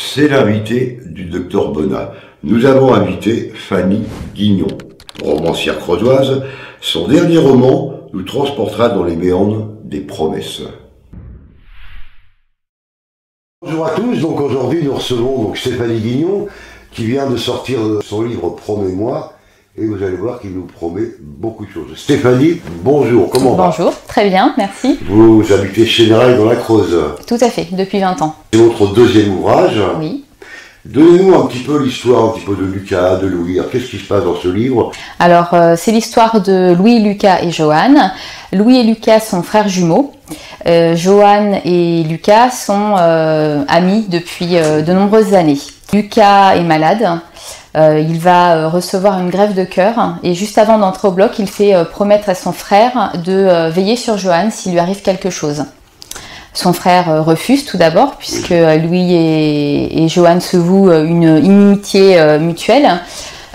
C'est l'invité du docteur Bonnat. Nous avons invité Fanny Guignon, romancière creusoise. Son dernier roman nous transportera dans les méandres des promesses. Bonjour à tous, donc aujourd'hui nous recevons Stéphanie Guignon qui vient de sortir son livre Promets-moi et vous allez voir qu'il nous promet beaucoup de choses. Stéphanie, bonjour, comment va? Bonjour, très bien, merci. Vous habitez Chénérail dans la Creuse. Tout à fait, depuis 20 ans. C'est votre deuxième ouvrage. Oui. Donnez-nous un petit peu l'histoire un petit peu de Lucas, de Louis. Qu'est-ce qui se passe dans ce livre? Alors, c'est l'histoire de Louis, Lucas et Joanne. Louis et Lucas sont frères jumeaux. Joanne et Lucas sont amis depuis de nombreuses années. Lucas est malade. Il va recevoir une greffe de cœur et juste avant d'entrer au bloc, il fait promettre à son frère de veiller sur Joanne s'il lui arrive quelque chose. Son frère refuse tout d'abord puisque Louis et Joanne se vouent une inimitié mutuelle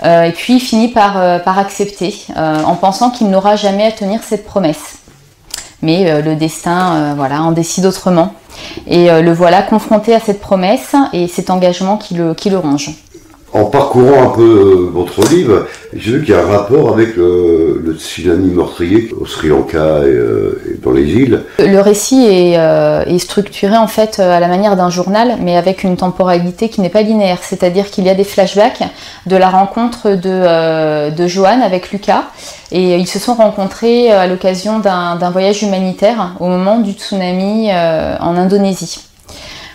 et puis il finit par accepter en pensant qu'il n'aura jamais à tenir cette promesse. Mais le destin voilà, en décide autrement et le voilà confronté à cette promesse et cet engagement qui le ronge. En parcourant un peu votre livre, j'ai vu qu'il y a un rapport avec le tsunami meurtrier au Sri Lanka et dans les îles. Le récit est structuré en fait à la manière d'un journal, mais avec une temporalité qui n'est pas linéaire. C'est-à-dire qu'il y a des flashbacks de la rencontre de Joanne avec Lucas. Et ils se sont rencontrés à l'occasion d'un voyage humanitaire au moment du tsunami en Indonésie.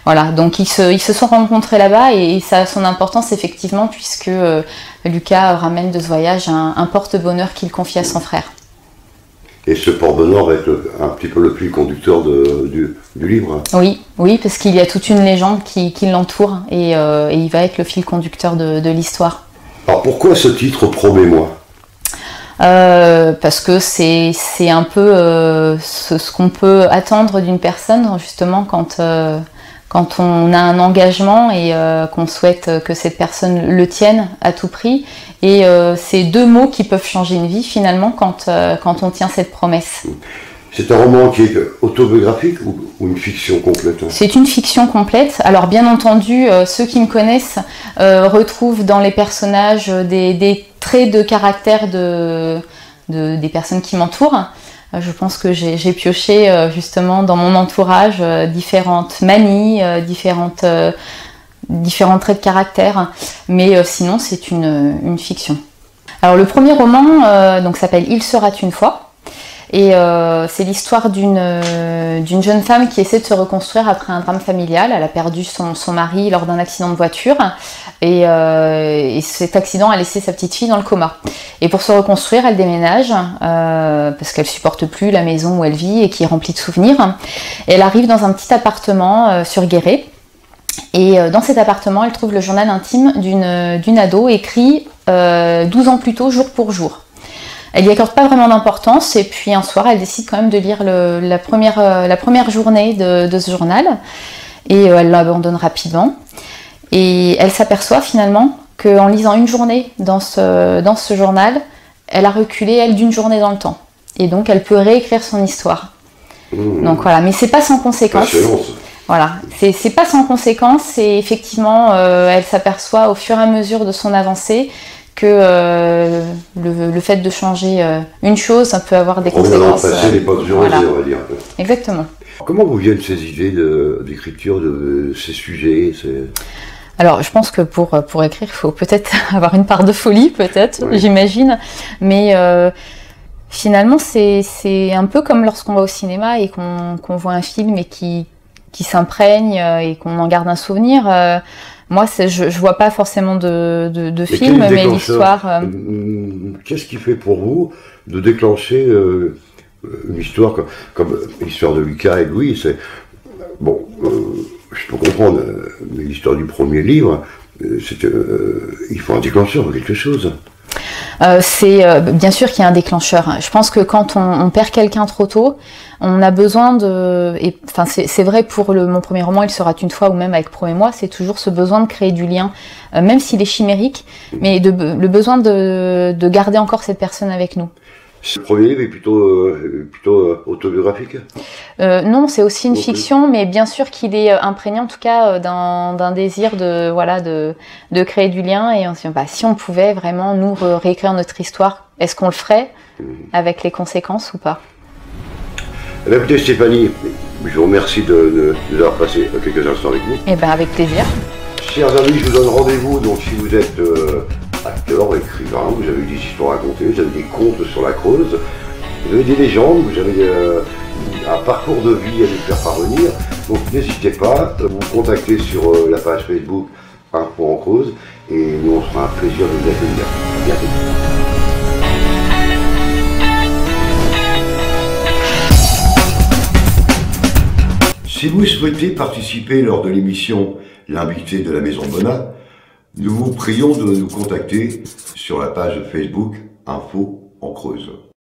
Voilà, donc ils se sont rencontrés là-bas et ça a son importance effectivement puisque Lucas ramène de ce voyage un porte-bonheur qu'il confie à son frère. Et ce porte-bonheur va être un petit peu le fil conducteur du livre. Oui, parce qu'il y a toute une légende qui l'entoure et il va être le fil conducteur de l'histoire. Alors pourquoi ce titre Promets-moi? Parce que c'est un peu ce qu'on peut attendre d'une personne justement quand on a un engagement et qu'on souhaite que cette personne le tienne à tout prix. Et c'est deux mots qui peuvent changer une vie finalement quand on tient cette promesse. C'est un roman qui est autobiographique ou une fiction complète? C'est une fiction complète. Alors bien entendu, ceux qui me connaissent retrouvent dans les personnages des traits de caractère des personnes qui m'entourent. Je pense que j'ai pioché justement dans mon entourage différentes manies, différents traits de caractère, mais sinon c'est une fiction. Alors le premier roman donc s'appelle Il sera une fois. Et c'est l'histoire d'une jeune femme qui essaie de se reconstruire après un drame familial. Elle a perdu son mari lors d'un accident de voiture et cet accident a laissé sa petite fille dans le coma. Et pour se reconstruire, elle déménage parce qu'elle supporte plus la maison où elle vit et qui est remplie de souvenirs. Et elle arrive dans un petit appartement sur Guéret. Et dans cet appartement, elle trouve le journal intime d'une ado écrit 12 ans plus tôt, jour pour jour. Elle n'y accorde pas vraiment d'importance et puis un soir elle décide quand même de lire la première journée de ce journal et elle l'abandonne rapidement et elle s'aperçoit finalement qu'en lisant une journée dans ce journal, elle a reculé elle d'une journée dans le temps et donc elle peut réécrire son histoire. Donc voilà, mais c'est pas sans conséquence. Voilà, c'est pas sans conséquence et effectivement elle s'aperçoit au fur et à mesure de son avancée que le fait de changer une chose, ça peut avoir des conséquences. Passer l'époque journée, on va dire. Exactement. Comment vous viennent ces idées d'écriture de ces sujets? Alors, je pense que pour écrire, il faut peut-être avoir une part de folie, peut-être, oui. J'imagine. Mais finalement, c'est un peu comme lorsqu'on va au cinéma et qu'on voit un film et qui s'imprègne et qu'on en garde un souvenir. Moi, je vois pas forcément de film, mais l'histoire... Qu'est-ce qui fait pour vous de déclencher une histoire comme l'histoire de Lucas et Louis? Bon, je peux comprendre, mais l'histoire du premier livre, il faut un déclencheur ou quelque chose. Bien sûr qu'il y a un déclencheur. Je pense que quand on perd quelqu'un trop tôt, on a besoin enfin c'est vrai pour mon premier roman, Il sera une fois, ou même avec Promets-moi, c'est toujours ce besoin de créer du lien, même s'il est chimérique, mais le besoin de garder encore cette personne avec nous. Le premier livre est plutôt autobiographique. Non, c'est aussi une fiction, mais bien sûr qu'il est imprégné en tout cas d'un désir de créer du lien. Et on se dit, bah, si on pouvait vraiment nous réécrire notre histoire, est-ce qu'on le ferait avec les conséquences ou pas? Eh bien, écoutez Stéphanie, je vous remercie de nous avoir passé quelques instants avec nous. Eh bien, avec plaisir. Chers amis, je vous donne rendez-vous, donc si vous êtes acteur, écrivain, vous avez des histoires à raconter, vous avez des contes sur la Creuse, vous avez des légendes, vous avez un parcours de vie à nous faire parvenir, donc n'hésitez pas, vous contacter sur la page Facebook Info en Creuse, et nous on sera un plaisir de vous accueillir. À bientôt. Si vous souhaitez participer lors de l'émission L'invité de la Maison Bonnat, nous vous prions de nous contacter sur la page Facebook Info en Creuse.